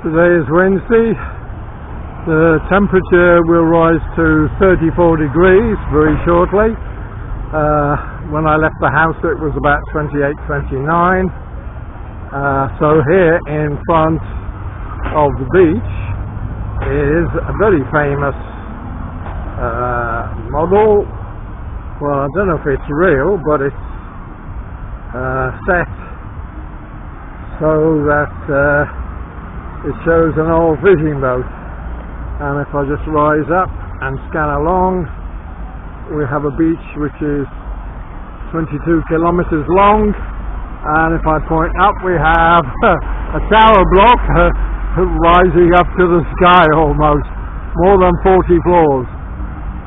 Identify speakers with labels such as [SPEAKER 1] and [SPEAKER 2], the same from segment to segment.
[SPEAKER 1] Today is Wednesday. The temperature will rise to 34 degrees very shortly. When I left the house it was about 28, 29. So here in front of the beach is a very famous model. Well, I don't know if it's real, but it's set so that it shows an old fishing boat. And if I just rise up and scan along, we have a beach which is 22 kilometers long, and if I point up we have a tower block rising up to the sky almost, more than 40 floors.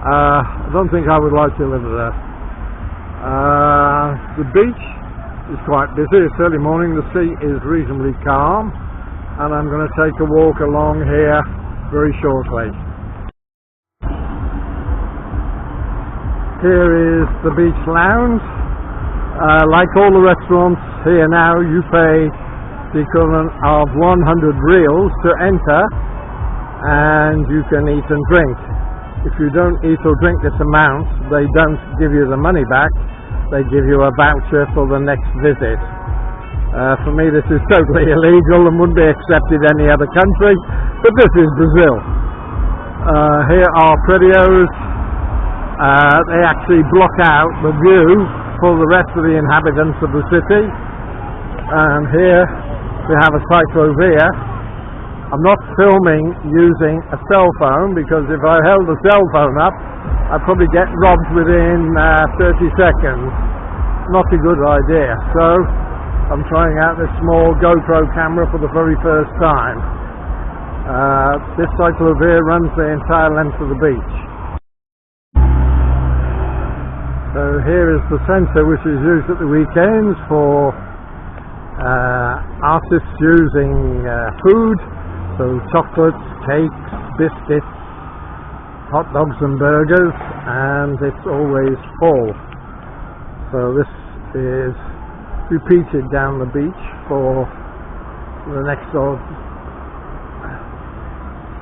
[SPEAKER 1] I don't think I would like to live there. The beach is quite busy. It's early morning, the sea is reasonably calm, and I'm going to take a walk along here very shortly. Here is the beach lounge. Like all the restaurants here now, you pay the equivalent of 100 reals to enter, and you can eat and drink. If you don't eat or drink this amount, they don't give you the money back. They give you a voucher for the next visit. For me this is totally illegal and wouldn't be accepted in any other country, but this is Brazil. Here are Praias. They actually block out the view for the rest of the inhabitants of the city. And here we have a cyclovia. I'm not filming using a cell phone, because if I held a cell phone up I'd probably get robbed within 30 seconds. Not a good idea. So I'm trying out this small GoPro camera for the very first time. This cyclovia runs the entire length of the beach. So here is the centre, which is used at the weekends for artists using food, so chocolates, cakes, biscuits, hot dogs and burgers, and it's always full. So this is repeated down the beach for the next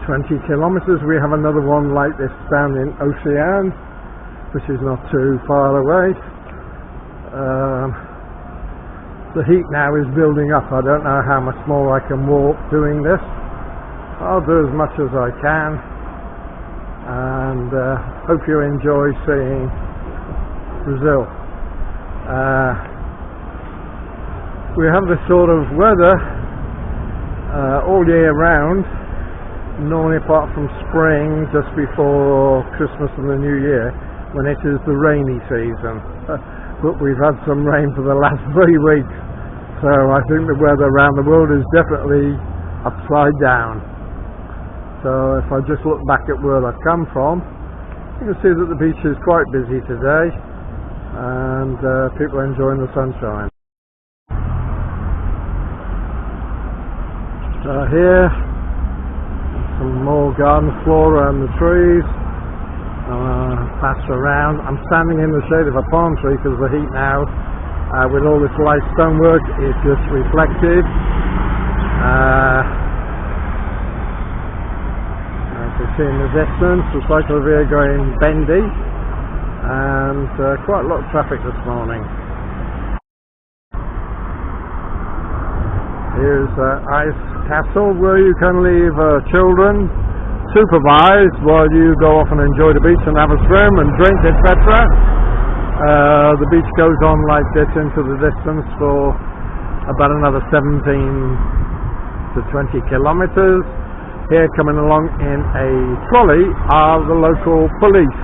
[SPEAKER 1] 20 kilometers. We have another one like this down in Ocean, which is not too far away. The heat now is building up. I don't know how much more I can walk doing this. I'll do as much as I can, and hope you enjoy seeing Brazil. We have this sort of weather all year round, normally apart from spring, just before Christmas and the New Year, when it is the rainy season. But we've had some rain for the last 3 weeks, so I think the weather around the world is definitely upside down. So if I just look back at where I've come from, you can see that the beach is quite busy today, and people are enjoying the sunshine. Here, some more garden flora and the trees. Pass around. I'm standing in the shade of a palm tree because the heat now, with all this light stonework, is just reflected. As you see in the distance, the cyclovia going bendy, and quite a lot of traffic this morning. Here's Ice Castle, where you can leave children supervised while you go off and enjoy the beach and have a swim and drink, etc. The beach goes on like this into the distance for about another 17 to 20 kilometers. Here, coming along in a trolley, are the local police,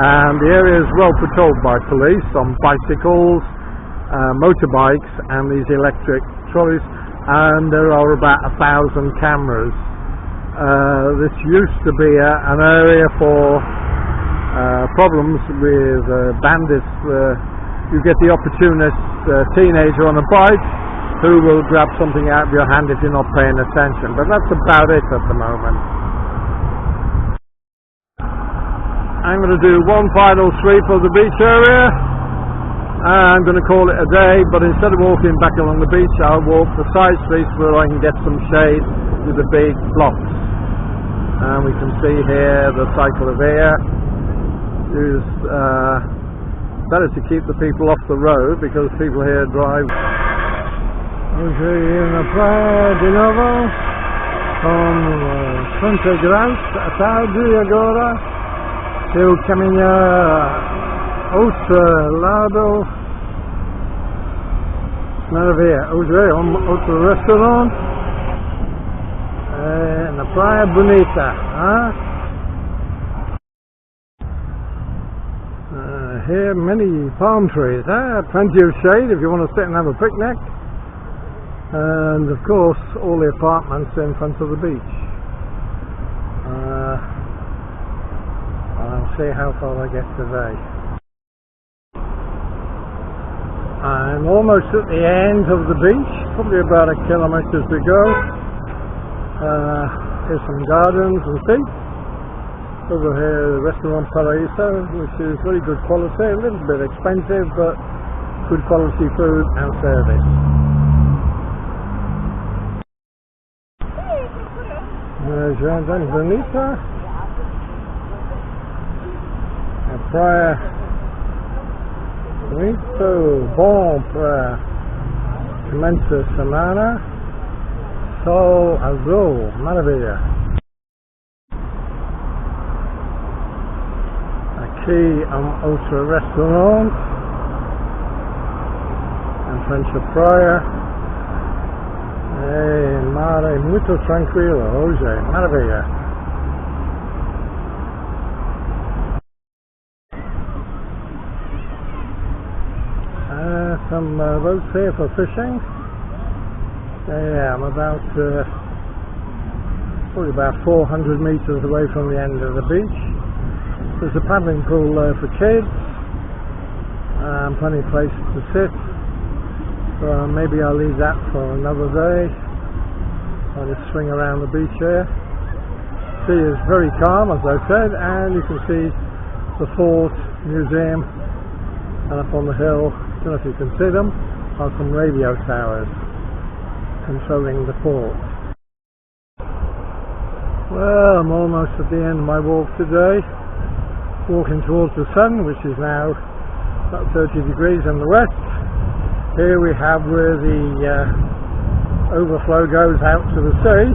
[SPEAKER 1] and the area is well patrolled by police on bicycles, motorbikes and these electric trolleys, and there are about 1,000 cameras. This used to be an area for problems with bandits. You get the opportunist teenager on a bike who will grab something out of your hand if you're not paying attention, but that's about it at the moment. I'm going to do one final sweep of the beach area. I'm going to call it a day, but instead of walking back along the beach, I'll walk the side streets where I can get some shade to the big blocks. And we can see here the cycle of air is better to keep the people off the road because people here drive. Hoje na praia de novo com 30 graus à tarde agora. Eu caminhar outro lado. Maravilha. Hoje é outro restaurante na Praia Bonita. Here many palm trees, plenty of shade if you want to sit and have a picnic, and of course all the apartments in front of the beach. I'll see how far I get today. I'm almost at the end of the beach, probably about 1 kilometre to go. Here's some gardens and seats. Over here, the restaurant Praia, which is very good quality, a little bit expensive, but good quality food and service. Grande Bonita, Praia, muito bom para começar a semana, sol azul, maravilha. Aqui outro restaurante em frente à praia. Mar é muito tranquilo hoje, maravilha. Some boats here for fishing. Yeah, I'm about probably about 400 meters away from the end of the beach. There's a paddling pool there for kids, plenty of places to sit. So maybe I'll leave that for another day. I'll just swing around the beach here. The sea is very calm, as I said, and you can see the fort museum, and up on the hill, I don't know if you can see them, are some radio towers controlling the fort. Well, I'm almost at the end of my walk today. Walking towards the sun, which is now about 30 degrees in the west. Here we have where the overflow goes out to the sea,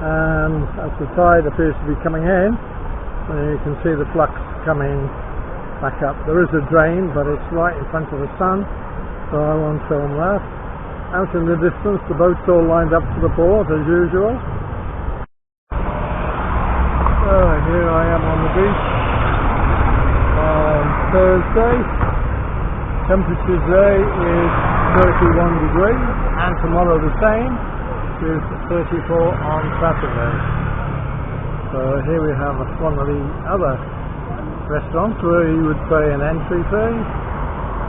[SPEAKER 1] and as the tide appears to be coming in, you can see the flux coming back up. There is a drain, but it's right in front of the sun, so I won't film that. Out in the distance, the boats all lined up for the port as usual. So here I am on the beach. Thursday, temperature today is 31 degrees, and tomorrow the same, is 34 on Saturday. So here we have one of the other restaurants where you would pay an entry fee,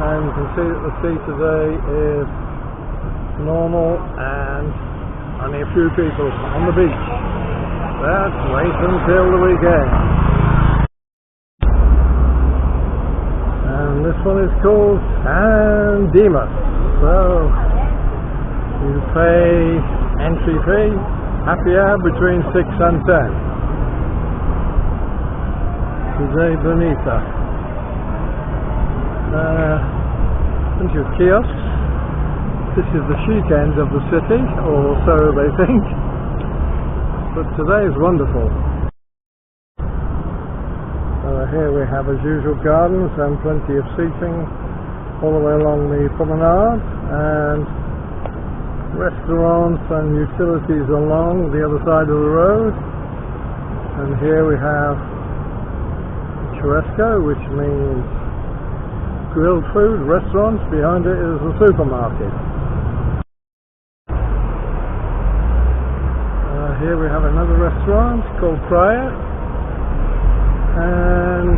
[SPEAKER 1] and you can see that the sea today is normal and only a few people on the beach. Let's wait until the weekend. This one is called San Dimas, so you pay entry fee, happy hour between 6 and 10. Today Bonita. Plenty of kiosks. This is the chic end of the city, or so they think, but today is wonderful. Here we have, as usual, gardens and plenty of seating all the way along the promenade, and restaurants and utilities along the other side of the road. And here we have churrasco, which means grilled food restaurants. Behind it is a supermarket. Here we have another restaurant called Praia, and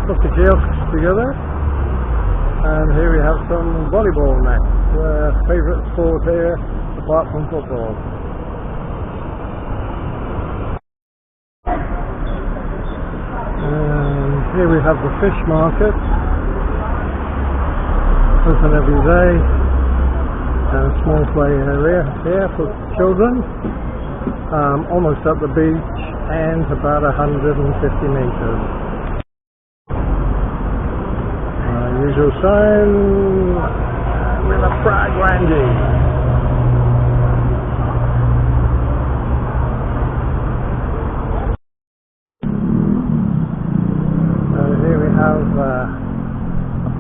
[SPEAKER 1] lots of kiosks together, and here we have some volleyball nets, favourite sport here apart from football. And here we have the fish market, open every day, and a small play area here for children. Almost at the beach and about 150 meters. Usual sign with a Praia Grande. Here we have a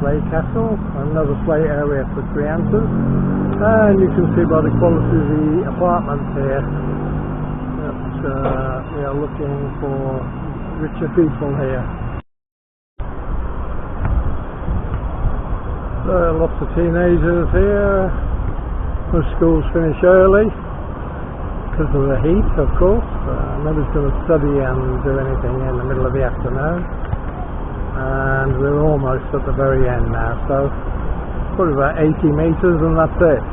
[SPEAKER 1] play castle, another play area for crianças, and you can see by the quality of the apartments here that we are looking for richer people here. Lots of teenagers here. Most schools finish early because of the heat, of course. Nobody's going to study and do anything in the middle of the afternoon. And we're almost at the very end now, so probably about 80 meters and that's it.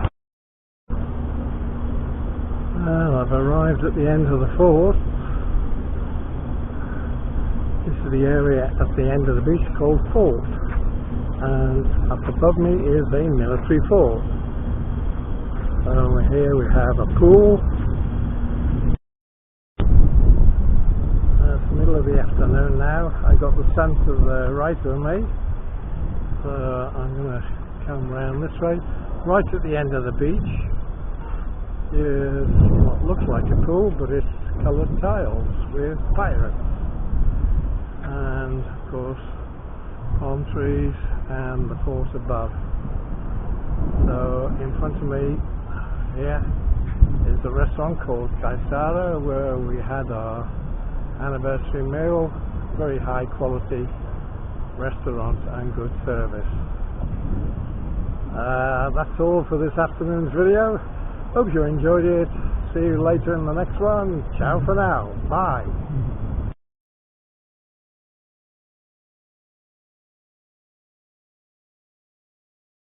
[SPEAKER 1] Well, I've arrived at the end of the fort. This is the area at the end of the beach called Fort. And up above me is a military fort. Over here we have a pool. It's the middle of the afternoon now. I got the sun to the right of me, so I'm going to come round this way. Right at the end of the beach is what looks like a pool, but it's coloured tiles with pirates, and of course palm trees and the fort above. So in front of me here is a restaurant called Caissara, where we had our anniversary meal. Very high quality restaurant and good service. That's all for this afternoon's video. Hope you enjoyed it. See you later in the next one. Ciao for now. Bye.